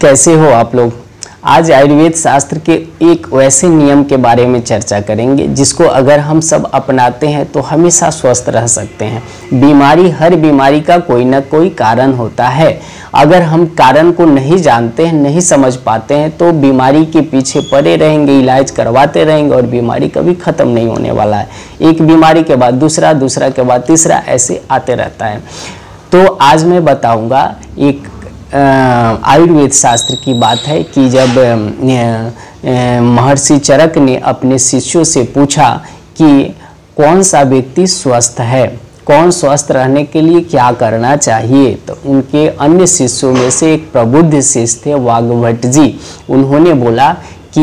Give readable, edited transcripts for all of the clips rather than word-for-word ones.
कैसे हो आप लोग। आज आयुर्वेद शास्त्र के एक वैसे नियम के बारे में चर्चा करेंगे जिसको अगर हम सब अपनाते हैं तो हमेशा स्वस्थ रह सकते हैं। हर बीमारी का कोई ना कोई कारण होता है। अगर हम कारण को नहीं जानते हैं, नहीं समझ पाते हैं तो बीमारी के पीछे पड़े रहेंगे, इलाज करवाते रहेंगे और बीमारी कभी ख़त्म नहीं होने वाला है। एक बीमारी के बाद दूसरा, दूसरा के बाद तीसरा, ऐसे आते रहता है। तो आज मैं बताऊंगा एक आयुर्वेद शास्त्र की बात है कि जब महर्षि चरक ने अपने शिष्यों से पूछा कि कौन सा व्यक्ति स्वस्थ है, कौन स्वस्थ रहने के लिए क्या करना चाहिए, तो उनके अन्य शिष्यों में से एक प्रबुद्ध शिष्य थे वाग्भट जी। उन्होंने बोला कि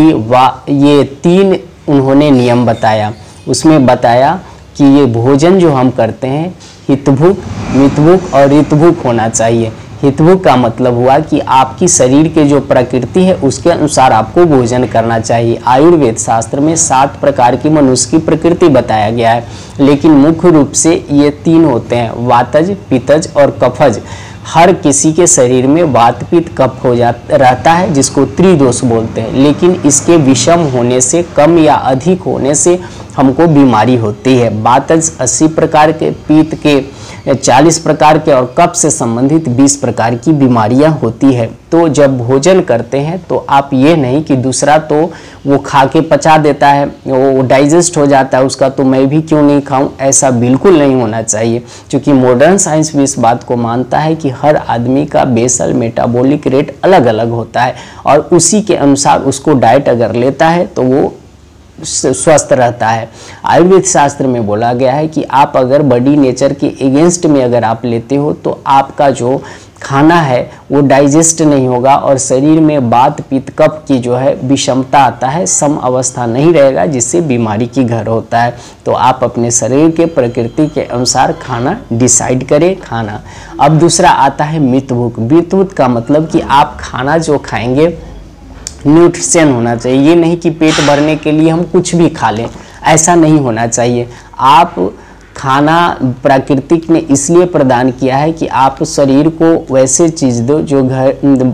ये 3 उन्होंने नियम बताया। उसमें बताया कि ये भोजन जो हम करते हैं हितभुक, मितभुक और ऋतभुक होना चाहिए। हितभुक का मतलब हुआ कि आपकी शरीर के जो प्रकृति है उसके अनुसार आपको भोजन करना चाहिए। आयुर्वेद शास्त्र में 7 प्रकार की मनुष्य की प्रकृति बताया गया है, लेकिन मुख्य रूप से ये 3 होते हैं, वातज, पित्तज और कफज। हर किसी के शरीर में वात पित्त कफ हो रहता है जिसको त्रिदोष बोलते हैं, लेकिन इसके विषम होने से, कम या अधिक होने से हमको बीमारी होती है। वातज 80 प्रकार के, पित्त के 40 प्रकार के और कफ से संबंधित 20 प्रकार की बीमारियां होती है। तो जब भोजन करते हैं तो आप ये नहीं कि दूसरा तो वो खा के पचा देता है, वो डाइजेस्ट हो जाता है उसका, तो मैं भी क्यों नहीं खाऊं, ऐसा बिल्कुल नहीं होना चाहिए। क्योंकि मॉडर्न साइंस भी इस बात को मानता है कि हर आदमी का बेसल मेटाबॉलिक रेट अलग अलग होता है और उसी के अनुसार उसको डाइट अगर लेता है तो वो स्वस्थ रहता है। आयुर्वेद शास्त्र में बोला गया है कि आप अगर बॉडी नेचर के अगेंस्ट में अगर आप लेते हो तो आपका जो खाना है वो डाइजेस्ट नहीं होगा और शरीर में वात पित्त कफ की जो है विषमता आता है, सम अवस्था नहीं रहेगा, जिससे बीमारी की घर होता है। तो आप अपने शरीर के प्रकृति के अनुसार खाना डिसाइड करें खाना। अब दूसरा आता है मितभुक। मितभुक का मतलब कि आप खाना जो खाएंगे न्यूट्रिशन होना चाहिए। ये नहीं कि पेट भरने के लिए हम कुछ भी खा लें, ऐसा नहीं होना चाहिए। आप खाना प्राकृतिक ने इसलिए प्रदान किया है कि आप शरीर को वैसे चीज़ दो जो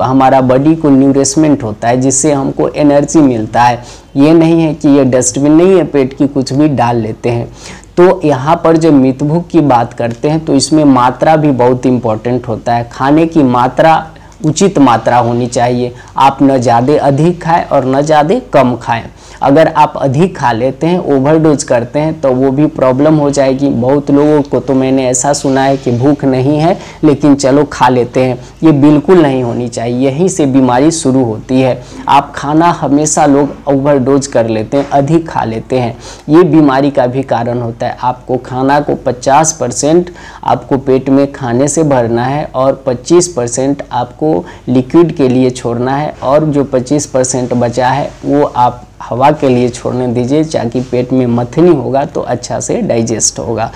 हमारा बॉडी को न्यूरिशमेंट होता है, जिससे हमको एनर्जी मिलता है। ये नहीं है कि ये डस्टबिन नहीं है, पेट की कुछ भी डाल लेते हैं। तो यहाँ पर जब मितभुक की बात करते हैं तो इसमें मात्रा भी बहुत इम्पोर्टेंट होता है। खाने की मात्रा उचित मात्रा होनी चाहिए। आप न ज़्यादा अधिक खाएं और न ज़्यादा कम खाएं। अगर आप अधिक खा लेते हैं, ओवरडोज करते हैं, तो वो भी प्रॉब्लम हो जाएगी। बहुत लोगों को तो मैंने ऐसा सुना है कि भूख नहीं है लेकिन चलो खा लेते हैं। ये बिल्कुल नहीं होनी चाहिए, यहीं से बीमारी शुरू होती है। आप खाना हमेशा लोग ओवरडोज कर लेते हैं, अधिक खा लेते हैं, ये बीमारी का भी कारण होता है। आपको खाना को 50% आपको पेट में खाने से भरना है और 25% आपको लिक्विड के लिए छोड़ना है और जो 25% बचा है वो आप हवा के लिए छोड़ने दीजिए, ताकि पेट में मथनी होगा तो अच्छा से डाइजेस्ट होगा।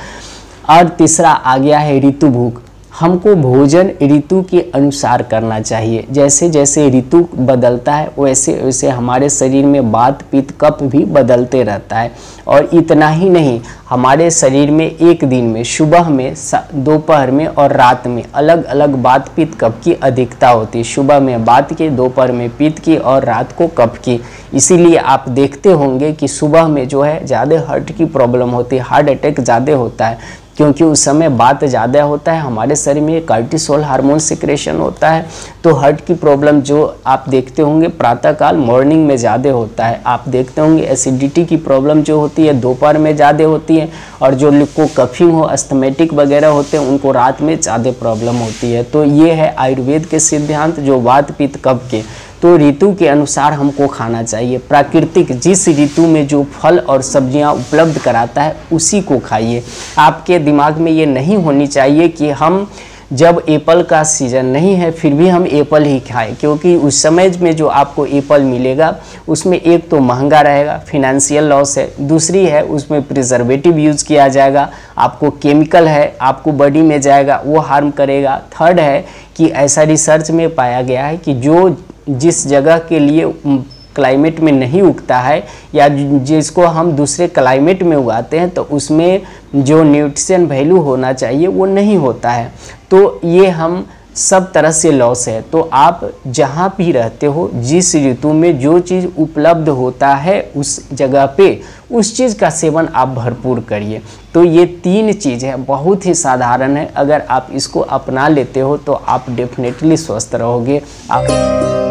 और तीसरा आ गया है ऋतु भूख। हमको भोजन ऋतु के अनुसार करना चाहिए। जैसे जैसे ऋतु बदलता है वैसे वैसे हमारे शरीर में वात पित्त कफ भी बदलते रहता है। और इतना ही नहीं, हमारे शरीर में एक दिन में सुबह में, दोपहर में और रात में अलग अलग वात पित्त कफ की अधिकता होती है। सुबह में वात की, दोपहर में पित्त की और रात को कफ की। इसीलिए आप देखते होंगे कि सुबह में जो है ज़्यादा हार्ट की प्रॉब्लम होती है, हार्ट अटैक ज़्यादा होता है, क्योंकि उस समय वात ज़्यादा होता है, हमारे शरीर में कार्टिसोल हार्मोन सिक्रेशन होता है। तो हार्ट की प्रॉब्लम जो आप देखते होंगे प्रातःकाल मॉर्निंग में ज़्यादा होता है। आप देखते होंगे एसिडिटी की प्रॉब्लम जो होती है दोपहर में ज़्यादा होती है, और जो लोग को कफिंग हो, अस्थमेटिक वगैरह होते हैं, उनको रात में ज़्यादा प्रॉब्लम होती है। तो ये है आयुर्वेद के सिद्धांत जो वात पित्त कफ के। तो ऋतु के अनुसार हमको खाना चाहिए। प्राकृतिक जिस ऋतु में जो फल और सब्जियां उपलब्ध कराता है उसी को खाइए। आपके दिमाग में ये नहीं होनी चाहिए कि हम जब एप्पल का सीज़न नहीं है फिर भी हम एप्पल ही खाएं, क्योंकि उस समय में जो आपको एप्पल मिलेगा उसमें एक तो महंगा रहेगा, फिनेंशियल लॉस है, दूसरी है उसमें प्रिजर्वेटिव यूज़ किया जाएगा, आपको केमिकल है आपको बॉडी में जाएगा वो हार्म करेगा। थर्ड है कि ऐसा रिसर्च में पाया गया है कि जो जिस जगह के लिए क्लाइमेट में नहीं उगता है या जिसको हम दूसरे क्लाइमेट में उगाते हैं तो उसमें जो न्यूट्रिशन वैल्यू होना चाहिए वो नहीं होता है। तो ये हम सब तरह से लॉस है। तो आप जहाँ भी रहते हो, जिस ऋतु में जो चीज़ उपलब्ध होता है उस जगह पे उस चीज़ का सेवन आप भरपूर करिए। तो ये 3 चीज़ है, बहुत ही साधारण है, अगर आप इसको अपना लेते हो तो आप डेफिनेटली स्वस्थ रहोगे। आप